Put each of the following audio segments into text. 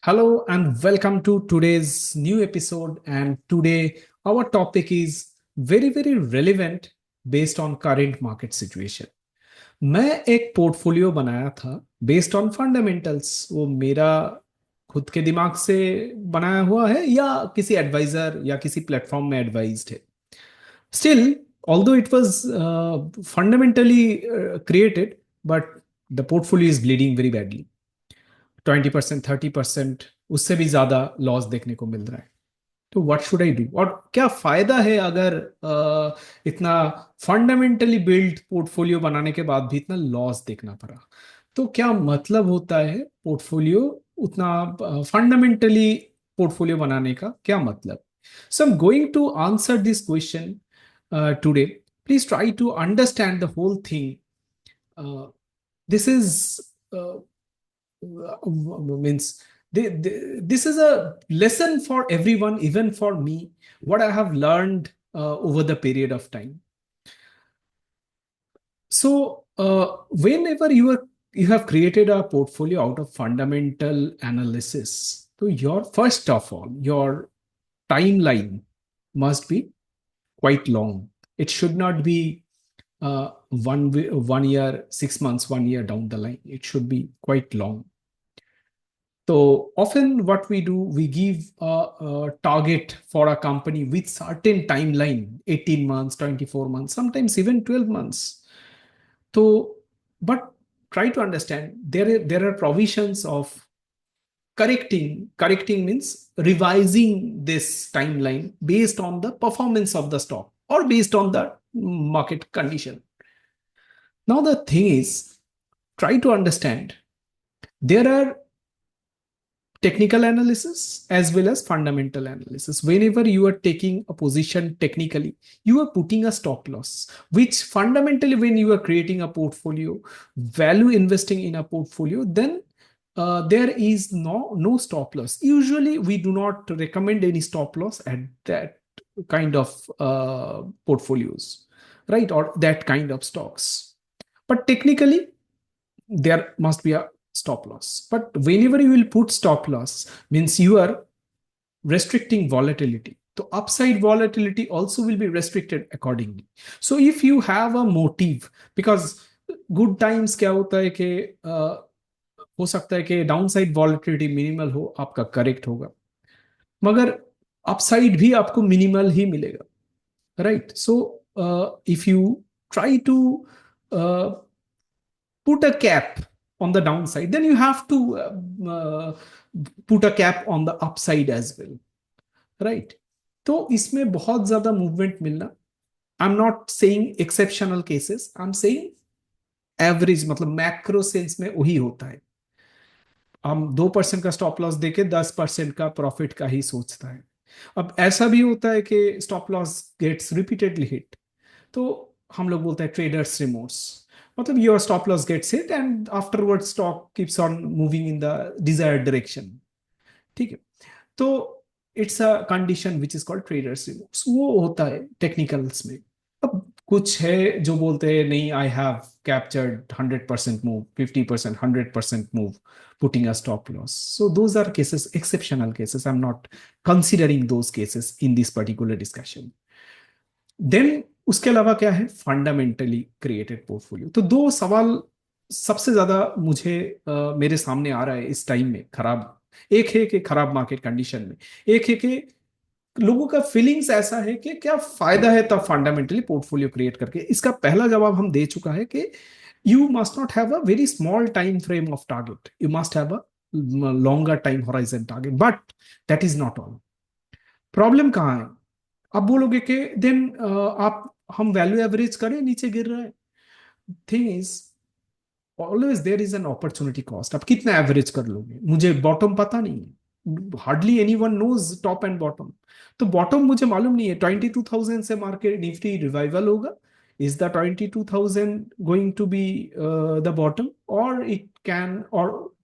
Hello and welcome to today's new episode. And today, our topic is very relevant based on current market situation. मैं एक portfolio बनाया था based on fundamentals. वो मेरा खुद के दिमाग से बनाया हुआ है या किसी एडवाइजर या किसी प्लेटफॉर्म में एडवाइज्ड है। Still, although it was fundamentally created, but the portfolio is bleeding very badly. 20%, 30%, उससे भी ज्यादा लॉस देखने को मिल रहा है। तो व्हाट शुड आई डू, और क्या फायदा है अगर इतना फंडामेंटली बिल्ड पोर्टफोलियो बनाने के बाद भी इतना लॉस देखना पड़ा। तो क्या मतलब होता है पोर्टफोलियो उतना फंडामेंटली पोर्टफोलियो बनाने का क्या मतलब। So I am going to answer this question today. Please try to understand the whole thing. This is means this is a lesson for everyone, even for me, what I have learned over the period of time. So whenever you have created a portfolio out of fundamental analysis, so your first of all, your timeline must be quite long. It should not be 1 year, 6 months, 1 year down the line. It should be quite long. So often what we do, we give a target for a company with certain timeline, 18 months, 24 months, sometimes even 12 months. So, but try to understand there are provisions of correcting means revising this timeline based on the performance of the stock or based on the market condition. Now the thing is, try to understand there are technical analysis as well as fundamental analysis. Whenever you are taking a position technically, you are putting a stop loss, which fundamentally, when you are creating a portfolio, value investing in a portfolio, then there is no stop loss. Usually, we do not recommend any stop loss at that kind of portfolios, right, or that kind of stocks. But technically, there must be a stop loss. But whenever you will put stop loss, means you are restricting volatility. So upside volatility also will be restricted accordingly. So if you have a motive, because good times क्या होता है कि हो सकता है कि down side volatility minimal हो, आपका करेक्ट होगा, मगर अपसाइड भी आपको मिनिमल ही मिलेगा, right. So if you try to put a cap on the downside, then you have to put a cap on the upside as well, right? तो इसमें बहुत ज्यादा मूवमेंट मिलना, I am not saying exceptional cases, I am saying average, मतलब macro sense में वही होता है। हम 2% का स्टॉप लॉस देके 10% का प्रॉफिट का ही सोचता है। अब ऐसा भी होता है कि stop loss gets repeatedly hit, तो हम लोग बोलते हैं ट्रेडर्स रिमोर्स, मतलब your stop loss gets hit and afterward stock keeps on moving in the desired direction. ठीक है, तो it's a condition which is called traders remorse, वो होता है टेक्निकल्स में। अब कुछ है जो बोलते हैं नहीं, I have captured 100% move, 50%, 100% move, putting a stop loss. So those are cases, exceptional cases. I'm not considering those cases in this particular discussion. Then उसके अलावा क्या है, फंडामेंटली क्रिएटेड पोर्टफोलियो। तो दो सवाल सबसे ज्यादा मुझे मेरे सामने आ रहा है इस टाइम में, खराब, एक है कि खराब मार्केट कंडीशन में, एक है कि लोगों का फीलिंग्स ऐसा है कि क्या फायदा है तब फंडामेंटली पोर्टफोलियो क्रिएट करके। इसका पहला जवाब हम दे चुका है कि you must not have a very small time frame of target, you must have a longer time horizon target, but that is not all. Problem कहाँ है, आप बोलोगे कि देन आप हम वैल्यू एवरेज करें, नीचे गिर रहा है। Thing is always there is an opportunity cost. आप कितना एवरेज कर लोगे, मुझे बॉटम पता नहीं है, hardly anyone knows top and bottom. तो बॉटम मुझे मालूम नहीं है, 22,000 से मार्केट निफ्टी रिवाइवल होगा, is the 22,000 going to be the bottom, और इट कैन, और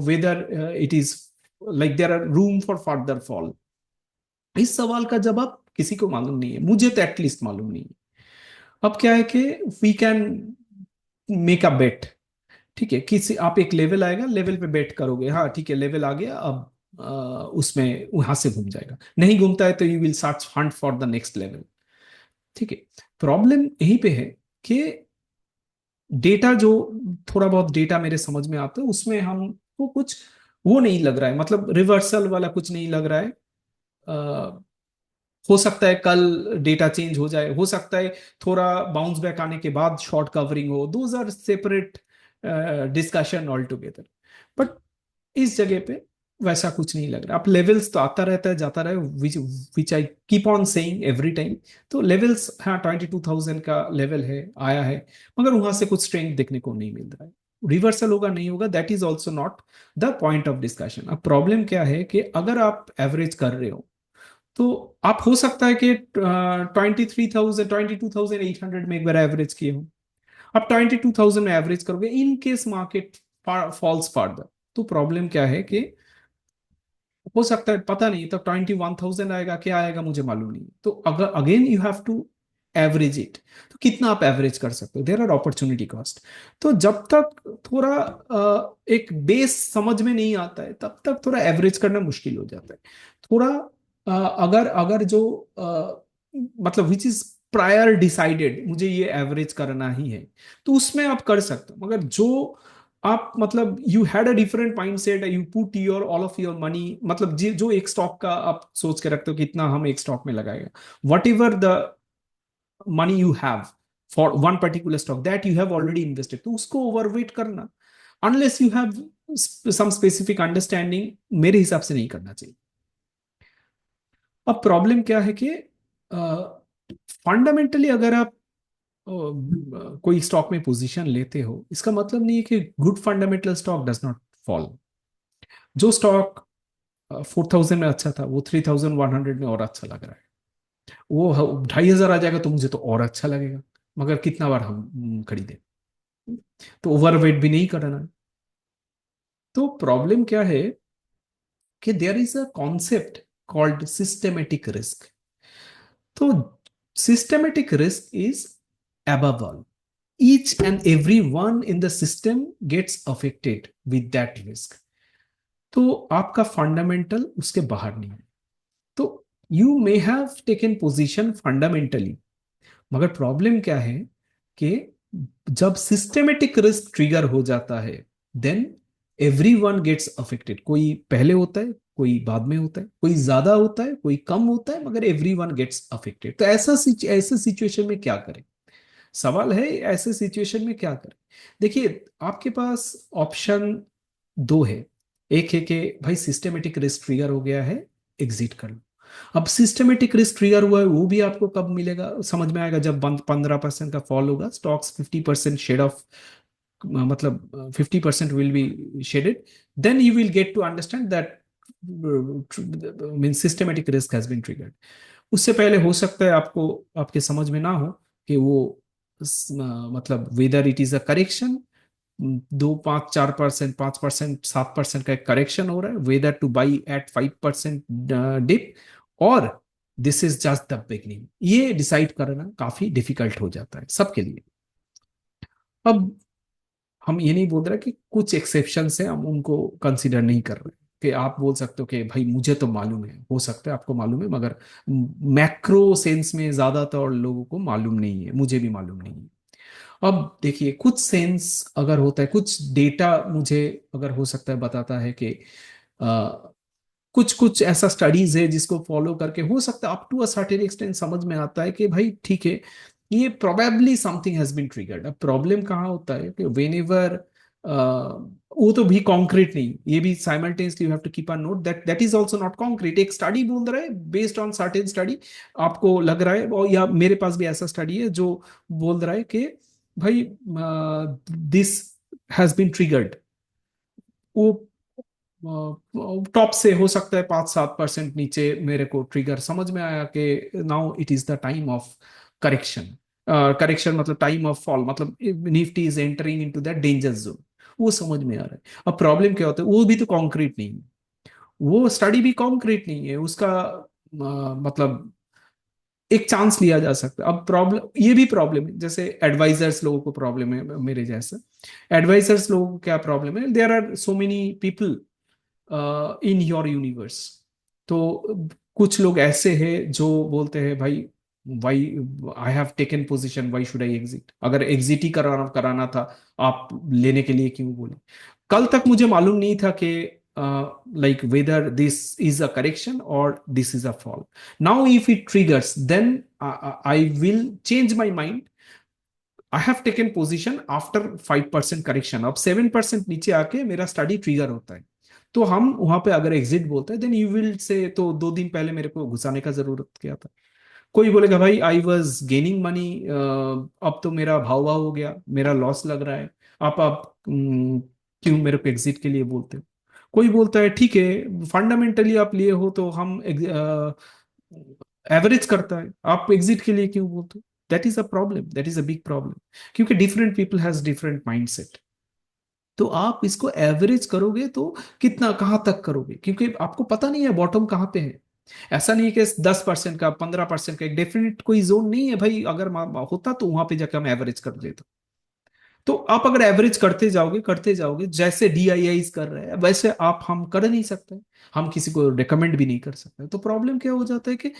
whether it is like there are room for further fall. इस सवाल का जवाब किसी को मालूम नहीं है, मुझे तो एटलीस्ट मालूम नहीं है। अब क्या है कि वी कैन मेक अ बेट ठीक है, किसी आप एक लेवल आएगा, लेवल पे बेट करोगे, हाँ ठीक है लेवल आ गया अब, उसमें वहां से घूम जाएगा, नहीं घूमता है तो you will search Hunt for the next level. ठीक है, प्रॉब्लम यहीं पे है कि डेटा जो, थोड़ा बहुत डेटा मेरे समझ में आता है, उसमें हमको कुछ वो नहीं लग रहा है, मतलब रिवर्सल वाला कुछ नहीं लग रहा है। अ, हो सकता है कल डेटा चेंज हो जाए, हो सकता है थोड़ा बाउंस बैक आने के बाद शॉर्ट कवरिंग हो, those are separate discussion all together. But इस जगह पे वैसा कुछ नहीं लग रहा। अब लेवल्स तो आता रहता है जाता रहे, which which I keep on saying every time. तो लेवल्स, हाँ 22,000 का लेवल है, आया है, मगर वहां से कुछ स्ट्रेंथ देखने को नहीं मिल रहा है। रिवर्सल होगा नहीं होगा, that is also not the point of discussion. अब प्रॉब्लम क्या है कि अगर आप एवरेज कर रहे हो, तो आप हो सकता है कि 23,000 22,800 में एक बार एवरेज किए हो, आप 22,000 में एवरेज करोगे, in case market falls further, तो प्रॉब्लम क्या है कि हो सकता है पता नहीं तब 21,000 आएगा, क्या आएगा मुझे मालूम नहीं। तो अगर again you have to average it, तो कितना आप एवरेज कर सकते हो, देयर आर अपॉर्चुनिटी कॉस्ट। तो जब तक थोड़ा एक बेस समझ में नहीं आता है, तब तक थोड़ा एवरेज करना मुश्किल हो जाता है। थोड़ा अगर अगर जो मतलब विच इज प्रायर डिसाइडेड, मुझे ये एवरेज करना ही है, तो उसमें आप कर सकते हो। मगर जो आप मतलब you had a different mind set, you put your all of your money, मतलब जो एक स्टॉक का आप सोच के रखते हो कि इतना हम एक स्टॉक में लगाएगा, whatever the money you have for one particular stock that you have already invested, तो उसको ओवरवेट करना, unless you have some specific understanding, मेरे हिसाब से नहीं करना चाहिए। अब प्रॉब्लम क्या है कि फंडामेंटली अगर आप कोई स्टॉक में पोजीशन लेते हो, इसका मतलब नहीं है कि good fundamental stock does not fall. जो स्टॉक 4,000 में अच्छा था, वो 3,100 में और अच्छा लग रहा है। वो 2,500 आ जाएगा तो मुझे तो और अच्छा लगेगा, मगर कितना बार हम खरीदे, तो ओवरवेट भी नहीं करना है। तो प्रॉब्लम क्या है कि there is a concept called systematic risk. तो systematic risk is above all, each and every one in the system gets affected with that risk। तो आपका फंडामेंटल उसके बाहर नहीं है। तो you may have taken position fundamentally, मगर problem क्या है कि जब सिस्टेमेटिक रिस्क ट्रिगर हो जाता है, then everyone gets affected. कोई पहले होता है, कोई बाद में होता है, कोई ज्यादा होता है, कोई कम होता है, मगर एवरी वन गेट्स अफेक्टेड। तो ऐसे सिचुएशन में क्या करें, सवाल है ऐसे सिचुएशन में क्या करें। देखिए, आपके पास ऑप्शन दो है। एक है कि भाई सिस्टेमेटिक रिस्क ट्रिगर हो गया है, एग्जिट कर लो। अब सिस्टेमेटिक रिस्क ट्रिगर हुआ है, वो भी आपको कब मिलेगा, समझ में आएगा जब 15% का फॉल होगा, स्टॉक्स 50% शेड ऑफ, मतलब 50% will be shaded, then you will get to understand that mean systematic risk has been triggered. उससे पहले हो सकता है आपको, आपके समझ में ना हो कि वो मतलब weather it is a correction, 2 5 4% 5% 7% का एक करेक्शन हो रहा है, whether to buy at 5% dip, और this is just the beginning. ये डिसाइड करना काफी डिफिकल्ट हो जाता है सबके लिए। अब हम ये नहीं बोल रहे कि कुछ एक्सेप्शन है हम उनको कंसिडर नहीं कर रहे, कि आप बोल सकते हो कि भाई मुझे तो मालूम है, हो सकता है आपको मालूम है, मगर मैक्रो सेंस में ज्यादातर लोगों को मालूम नहीं है, मुझे भी मालूम नहीं है। अब देखिए, कुछ सेंस अगर होता है, कुछ डेटा मुझे अगर हो सकता है बताता है कि कुछ कुछ ऐसा स्टडीज है जिसको फॉलो करके हो सकता है up to a certain extent समझ में आता है कि भाई ठीक है, ये probably something has been triggered. अब प्रॉब्लम कहाँ होता है कि वेन एवर, वो तो भी कॉन्क्रीट नहीं, ये भी simultaneously you have to keep a note that that is also not concrete. एक स्टडी बोल रहा है, बेस्ड ऑन सर्टेन स्टडी आपको लग रहा है, और या मेरे पास भी ऐसा स्टडी है जो बोल रहा है कि भाई दिस हैज बीन ट्रिगर्ड। वो टॉप से हो सकता है 5 7% नीचे मेरे को ट्रिगर समझ में आया कि now it is the time of correction. Correction मतलब टाइम ऑफ फॉल, मतलब Nifty is entering into that danger zone, वो समझ में आ रहा है। अब प्रॉब्लम क्या होता है, वो भी तो कॉन्क्रीट नहीं है, वो स्टडी भी कॉन्क्रीट नहीं है उसका, मतलब एक चांस लिया जा सकता है। अब प्रॉब्लम, ये भी प्रॉब्लम है, जैसे एडवाइजर्स लोगों को प्रॉब्लम है, मेरे जैसा एडवाइजर्स लोगों को क्या प्रॉब्लम है, there are so many people in your universe. तो कुछ लोग ऐसे हैं जो बोलते हैं भाई, why I have taken position, why should I exit, अगर एग्जिट ही कराना कराना था आप लेने के लिए क्यों बोले। कल तक मुझे मालूम नहीं था कि like whether this is a correction or this is a fall. Now if it triggers, then I will change my mind. I have taken position after 5% correction, अब 7% नीचे आके मेरा स्टडी ट्रिगर होता है, तो हम वहां पे अगर एग्जिट बोलते हैं, देन यू विल से तो 2 दिन पहले मेरे को घुसाने का जरूरत क्या था। कोई बोलेगा भाई आई वॉज गेनिंग मनी, अब तो मेरा भाव भाव हो गया, मेरा लॉस लग रहा है, आप क्यों मेरे को एग्जिट के लिए बोलते हो। कोई बोलता है ठीक है फंडामेंटली आप लिए हो तो हम एवरेज करता है, आप एग्जिट के लिए क्यों बोलते हो। That is a problem, that is a big problem, क्योंकि different people has different mindset. तो आप इसको एवरेज करोगे तो कितना कहाँ तक करोगे, क्योंकि आपको पता नहीं है बॉटम कहाँ पे है। ऐसा नहीं है कि 10% का 15% का एक डेफिनेट कोई जोन नहीं है भाई, अगर होता तो वहां पे जाकर हम एवरेज कर देते। तो आप अगर एवरेज करते जाओगे जैसे डीआईआई कर रहे हैं वैसे आप हम कर नहीं सकते, हम किसी को रिकमेंड भी नहीं कर सकते। तो प्रॉब्लम क्या हो जाता है कि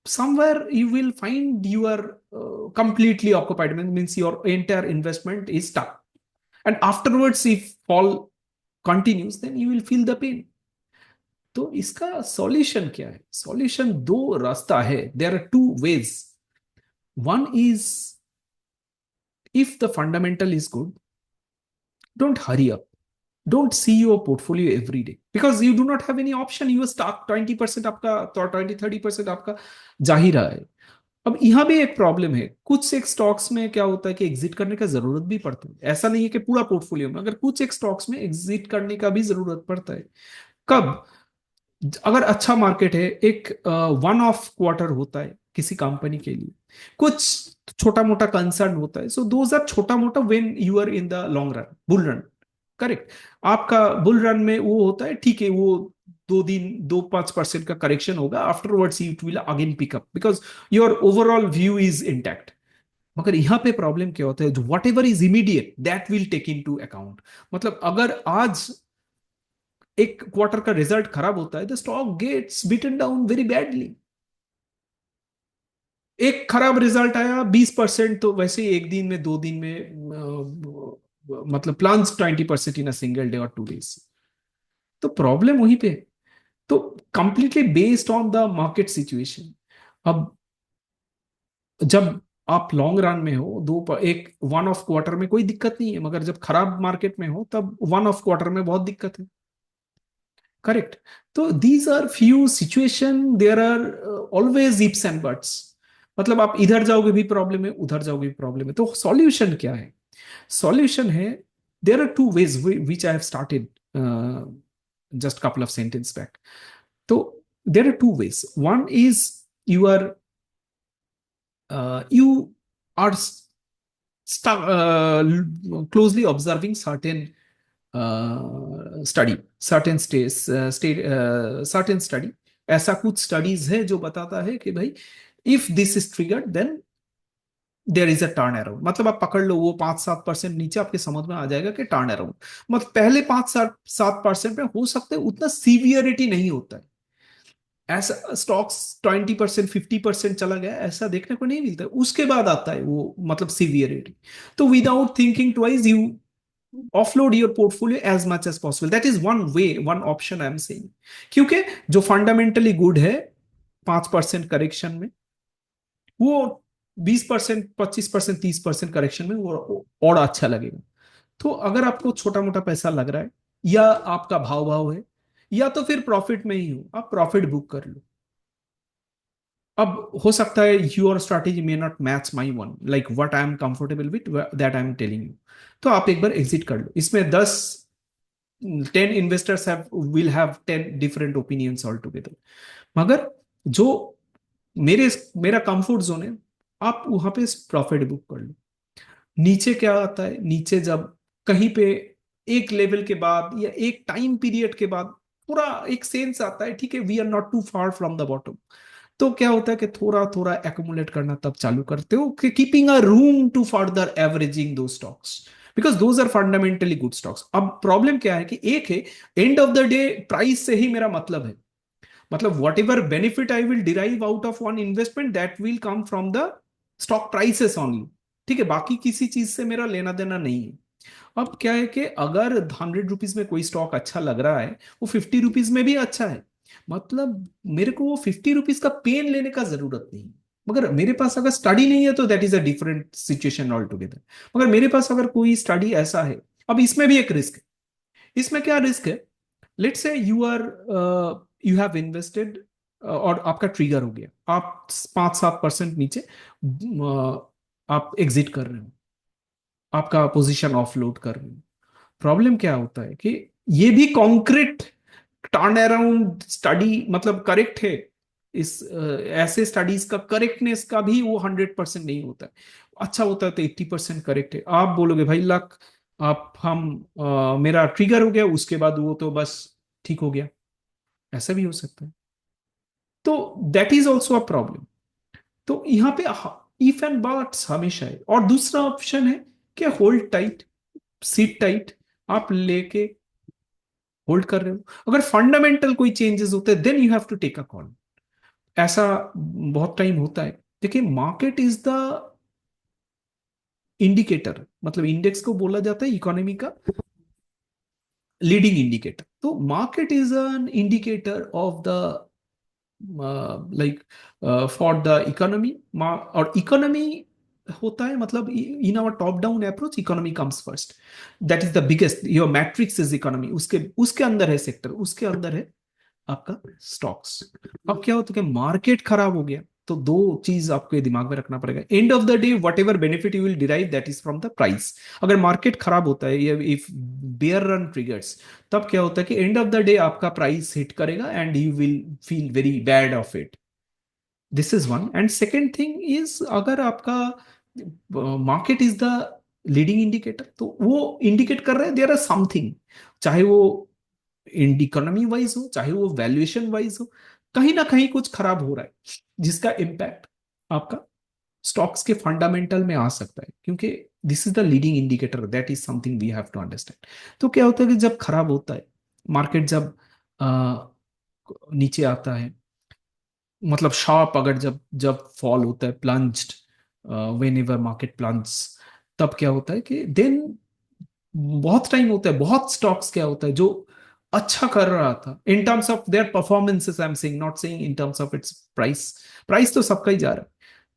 somewhere you will find you are completely occupied, means your entire investment is stuck, and afterwards if fall continues then you will feel the pain। तो इसका सॉल्यूशन क्या है, सॉल्यूशन दो रास्ता है, there are two ways. One is, if the fundamental is good, don't hurry up, don't see your portfolio every day because you do not have any option, you stock 20% आपका तो 20-30% आपका जा ही रहा है। अब यहाँ भी एक प्रॉब्लम है, कुछ एक स्टॉक्स में क्या होता है कि एग्जिट करने का जरूरत भी पड़ता है, ऐसा नहीं है कि पूरा पोर्टफोलियो में, अगर कुछ एक स्टॉक्स में एग्जिट करने का भी जरूरत पड़ता है। कब, अगर अच्छा मार्केट है, एक वन ऑफ क्वार्टर होता है किसी कंपनी के लिए, कुछ छोटा मोटा कंसर्न होता है, सो दोज आर छोटा मोटा when you are in the long run bull run. Correct, आपका बुल रन में वो होता है ठीक है, वो 2 दिन 2-5% का करेक्शन होगा, afterwards it will again pick up because your overall view is intact. मगर यहाँ पे प्रॉब्लम क्या होता है, जो whatever is immediate that will take into account. मतलब अगर आज एक क्वार्टर का रिजल्ट खराब होता है, the stock gets beaten down very badly. एक खराब रिजल्ट आया 20%, तो वैसे ही एक दिन में 2 दिन में मतलब plans 20% in a single day और 2 डेज। तो प्रॉब्लम वहीं पे है। तो completely based on the market situation. अब जब आप लॉन्ग रन में हो, एक वन ऑफ क्वार्टर में कोई दिक्कत नहीं है, मगर जब खराब मार्केट में हो तब वन ऑफ क्वार्टर में बहुत दिक्कत है। करेक्ट। तो these are few situation, there are always ifs and buts. मतलब आप इधर जाओगे भी प्रॉब्लम है, उधर जाओगे भी प्रॉब्लम है। तो सॉल्यूशन क्या है, सॉल्यूशन है, there are two ways which I have started just couple of sentence back. So there are two ways. One is you are closely observing certain study, certain certain study। ऐसा कुछ studies है जो बताता है कि भाई if this is triggered then there is a turn around. मतलब आप पकड़ लो वो 5-7% नीचे, आपके समझ में आ जाएगा कि टर्न अराउंड। मतलब पहले 5-7% में हो सकता है उतना सीवियरिटी नहीं होता है, ऐसा स्टॉक्स 20% 50% चला गया ऐसा देखने को नहीं मिलता, उसके बाद आता है वो मतलब सीवियरिटी। तो without thinking twice you offload your portfolio as much as possible, that is one way, one option I am saying। क्योंकि जो फंडामेंटली गुड है 5% करेक्शन में, वो 20% 25% 30% करेक्शन में वो और अच्छा लगेगा। तो अगर आपको छोटा मोटा पैसा लग रहा है, या आपका भाव भाव है, या तो फिर प्रॉफिट में ही हो, आप प्रॉफिट बुक कर लो। अब हो सकता है your strategy may not match my one, like what I am comfortable with, that I am telling you. तो आप एक बार एग्जिट कर लो। इसमें 10 investors have will have 10 different opinions all together. मगर जो मेरा कंफर्ट जोन है, आप वहां पे प्रॉफिट बुक कर लो। नीचे क्या आता है, नीचे जब कहीं पे एक लेवल के बाद या एक टाइम पीरियड के बाद पूरा एक सेंस आता है ठीक है we are not too far from the bottom, तो क्या होता है कि थोड़ा थोड़ा एक्यूमुलेट करना तब चालू करते हो कि keeping a room to further averaging those stocks, because those are fundamentally good stocks. अब प्रॉब्लम क्या है कि एक है, end of the day price से ही मेरा मतलब है, मतलब whatever benefit I will derive out of one investment that will come from the stock prices only. ठीक है, बाकी किसी चीज से मेरा लेना देना नहीं है। अब क्या है कि अगर 100 रुपीज में कोई स्टॉक अच्छा लग रहा है, वो 50 रुपीज में भी अच्छा है, मतलब मेरे को वो 50 रुपीज का पेन लेने का जरूरत नहीं। मगर मेरे पास अगर स्टडी नहीं है तो that is a different situation all together. मगर मेरे पास अगर कोई स्टडी ऐसा है, अब इसमें भी एक रिस्क है। इसमें क्या रिस्क है, let's say you have invested और आपका ट्रिगर हो गया, आप 5-7% नीचे आप एग्जिट कर रहे हो, आपका पोजीशन ऑफलोड कर रहे हो। प्रॉब्लम क्या होता है कि ये भी कॉन्क्रीट टर्न अराउंड स्टडी मतलब करेक्ट है, इस ऐसे स्टडीज का करेक्टनेस का भी वो 100% नहीं होता है। अच्छा होता है तो 80% करेक्ट है, आप बोलोगे भाई लक, आप हम मेरा ट्रिगर हो गया, उसके बाद वो तो बस ठीक हो गया, ऐसा भी हो सकता है। तो that is also a problem. तो यहाँ पे इफ एंड बट्स हमेशा है। और दूसरा ऑप्शन है कि होल्ड टाइट, सिट टाइट, आप लेके होल्ड कर रहे हो। अगर फंडामेंटल कोई चेंजेस होते हैं then you have to take a call. ऐसा बहुत टाइम होता है। देखिए, मार्केट इज द इंडिकेटर, मतलब इंडेक्स को बोला जाता है इकोनॉमी का लीडिंग इंडिकेटर। तो market is an indicator of the like for the economy. और इकोनॉमी होता है, मतलब in our top down approach economy comes first, that is the biggest, your matrix is economy, उसके उसके अंदर है सेक्टर, उसके अंदर है आपका स्टॉक्स। अब क्या होता है कि मार्केट खराब हो गया तो दो चीज आपको दिमाग में रखना पड़ेगा। And of the day what ever benefit you will derive that is from the price. अगर मार्केट खराब होता है, इफ बेयर रन ट्रिगर्स, तब क्या होता है कि एंड ऑफ द डे आपका प्राइस हिट करेगा and you will feel very bad of it. This is one. And second thing is, अगर आपका market is the leading indicator, तो वो इंडिकेट कर रहे हैं देयर आर समथिंग, चाहे वो इकोनॉमी वाइज हो, चाहे वो वैल्यूएशन वाइज हो, कहीं ना कहीं कुछ खराब हो रहा है जिसका इम्पैक्ट आपका स्टॉक्स के फंडामेंटल में आ सकता है, क्योंकि this is the leading indicator, that is something we have to understand. तो क्या होता है कि जब खराब होता है मार्केट, जब नीचे आता है, मतलब शार्प, अगर जब जब फॉल होता है, plunged, when ever market plunge, तब क्या होता है कि देन बहुत टाइम होता है, बहुत स्टॉक्स क्या होता है जो अच्छा कर रहा था in terms of their performances, I am saying, not saying in terms of its price, price तो सबका ही जा रहा है।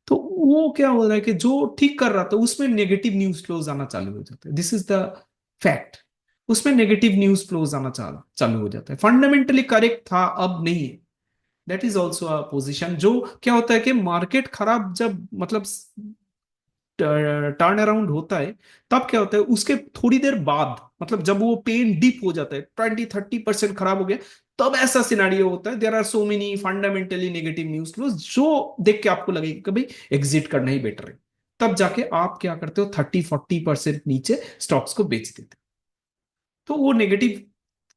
तो वो क्या हो रहा है कि जो ठीक कर रहा था उसमें नेगेटिव न्यूज फ्लोज आना चालू हो जाते हैं, दिस इज द फैक्ट। उसमें नेगेटिव न्यूज फ्लोज आना चालू हो जाता है, फंडामेंटली करेक्ट था अब नहीं है। That is also a position. जो क्या होता है कि मार्केट खराब जब मतलब टर्न अराउंड होता है, तब क्या होता है उसके थोड़ी देर बाद, मतलब जब वो पेन डीप हो जाता है, 20-30% खराब हो गया, तब ऐसा सिनारियो होता है, there are so many fundamentally negative news flows जो देख के आपको लगेगा कि भाई एग्जिट करना ही बेटर है। तब जाके आप क्या करते हो, 30-40% नीचे स्टॉक्स को बेच देते हो। तो वो नेगेटिव,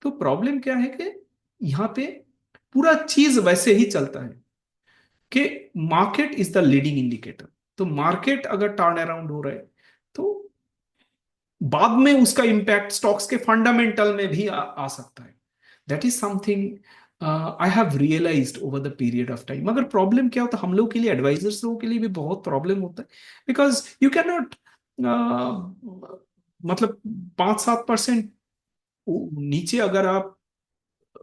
तो प्रॉब्लम क्या है कि यहाँ पे पूरा चीज वैसे ही चलता है कि market is the leading indicator. तो मार्केट अगर टर्न अराउंड हो रहा है तो बाद में उसका इंपैक्ट स्टॉक्स के फंडामेंटल में भी आ सकता है। That is something I have realised over the period of time. मगर प्रॉब्लम क्या होता है, हम लोग के लिए, एडवाइजर्स लोगों के लिए भी बहुत प्रॉब्लम होता है, बिकॉज यू कैन नॉट मतलब 5-7% नीचे अगर आप,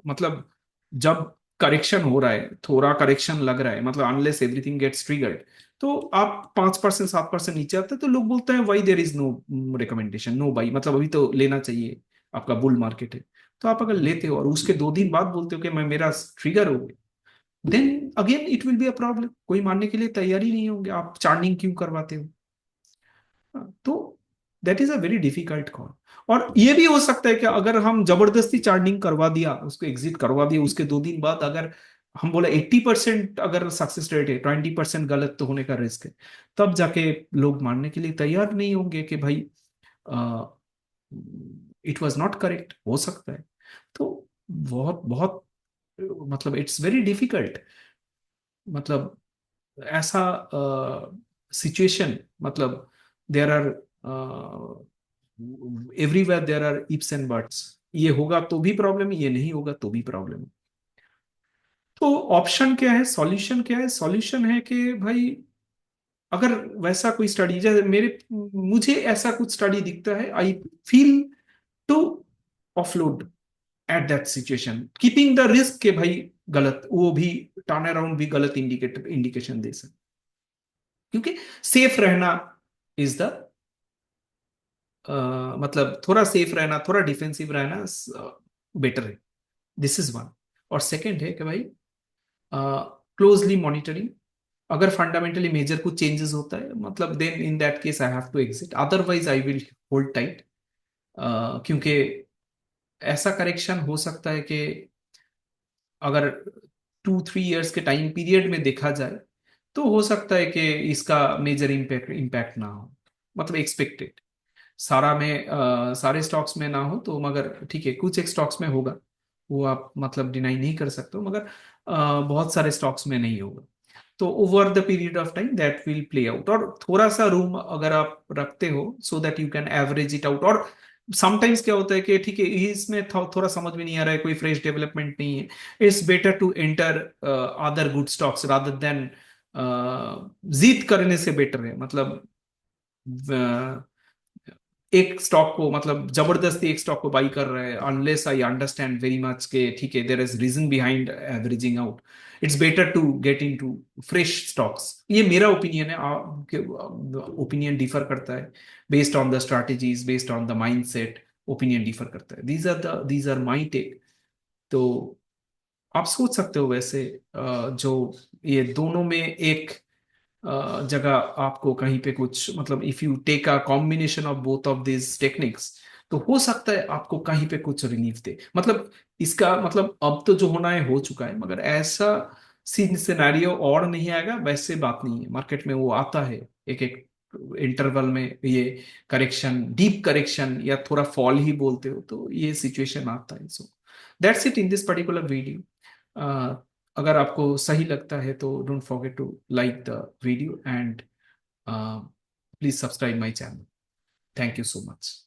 मतलब जब करेक्शन हो रहा है, थोड़ा करेक्शन लग रहा है, मतलब अनलेस एवरीथिंग गेट्स ट्रिगर्ड, तो आप 5% 7% नीचे आते हैं तो लोग बोलते हैं why there is no recommendation, no buy, मतलब अभी तो लेना चाहिए, आपका बुल मार्केट है। तो आप अगर लेते हो और उसके 2 दिन बाद बोलते हो कि मैं मेरा ट्रिगर हो गया, then again it will be a problem. कोई मानने के लिए तैयार ही नहीं होंगे, आप चार्निंग क्यों करवाते हो। तो that is a very difficult call. और ये भी हो सकता है कि अगर हम जबरदस्ती चार्निंग करवा दिया, उसको एग्जिट करवा दिया, उसके 2 दिन बाद अगर हम बोले 80% अगर सक्सेस रेट है, 20% गलत तो होने का रिस्क है, तब जाके लोग मानने के लिए तैयार नहीं होंगे कि भाई इट वाज नॉट करेक्ट, हो सकता है। तो बहुत बहुत मतलब इट्स वेरी डिफिकल्ट। मतलब ऐसा सिचुएशन, मतलब there are everywhere there are ifs and buts, ये होगा तो भी प्रॉब्लम है, ये नहीं होगा तो भी प्रॉब्लम है। तो ऑप्शन क्या है, सॉल्यूशन क्या है? सॉल्यूशन है कि भाई अगर वैसा कोई स्टडी, जैसे मुझे ऐसा कुछ स्टडी दिखता है, I feel to offload at that situation, keeping the risk के भाई गलत, वो भी टर्न अराउंड भी गलत इंडिकेशन दे सकते, क्योंकि सेफ रहना इज द, मतलब थोड़ा सेफ रहना, थोड़ा डिफेंसिव रहना बेटर है। This is one. और सेकंड है कि भाई क्लोजली मॉनिटरिंग, अगर फंडामेंटली मेजर कुछ चेंजेस होता है, मतलब then in that case I have to exit, otherwise I will hold tight. क्योंकि ऐसा करेक्शन हो सकता है कि अगर 2-3 इयर्स के टाइम पीरियड में देखा जाए, तो हो सकता है कि इसका मेजर इम्पैक्ट इम्पैक्ट ना हो, मतलब एक्सपेक्टेड सारा में सारे स्टॉक्स में ना हो तो, मगर ठीक है कुछ एक स्टॉक्स में होगा, वो आप मतलब डिनाई नहीं कर सकते हो, मगर बहुत सारे स्टॉक्स में नहीं होगा। तो over the period of time that will play out, और थोड़ा सा रूम अगर आप रखते हो so that you can average it out. और समटाइम्स क्या होता है कि ठीक है इसमें थोड़ा समझ में नहीं आ रहा है, कोई फ्रेश डेवलपमेंट नहीं है, it's better to enter other good stocks rather than जीत करने से बेटर है, मतलब एक स्टॉक को, मतलब जबरदस्ती एक स्टॉक को बाई कर रहे हैं, unless I understand very much के ठीक है there is reason behind averaging out, it's better to get into fresh stocks. ये मेरा ओपिनियन है, आपके ओपिनियन डिफर करता है, based on the strategies, based on the mindset, opinion differ करता है। These are my take. तो आप सोच सकते हो वैसे, जो ये दोनों में एक जगह आपको कहीं पे कुछ, मतलब if you take a combination of both of this techniques, तो हो सकता है आपको कहीं पे कुछ रिलीफ दे। मतलब इसका मतलब अब तो जो होना है हो चुका है, मगर ऐसा सिनेरियो और नहीं आएगा, वैसे बात नहीं है, मार्केट में वो आता है एक एक इंटरवल में, ये करेक्शन, डीप करेक्शन या थोड़ा फॉल ही बोलते हो, तो ये सिचुएशन आता है। So that's it in this particular video. अगर आपको सही लगता है तो don't forget to like the video and please subscribe my channel. Thank you so much.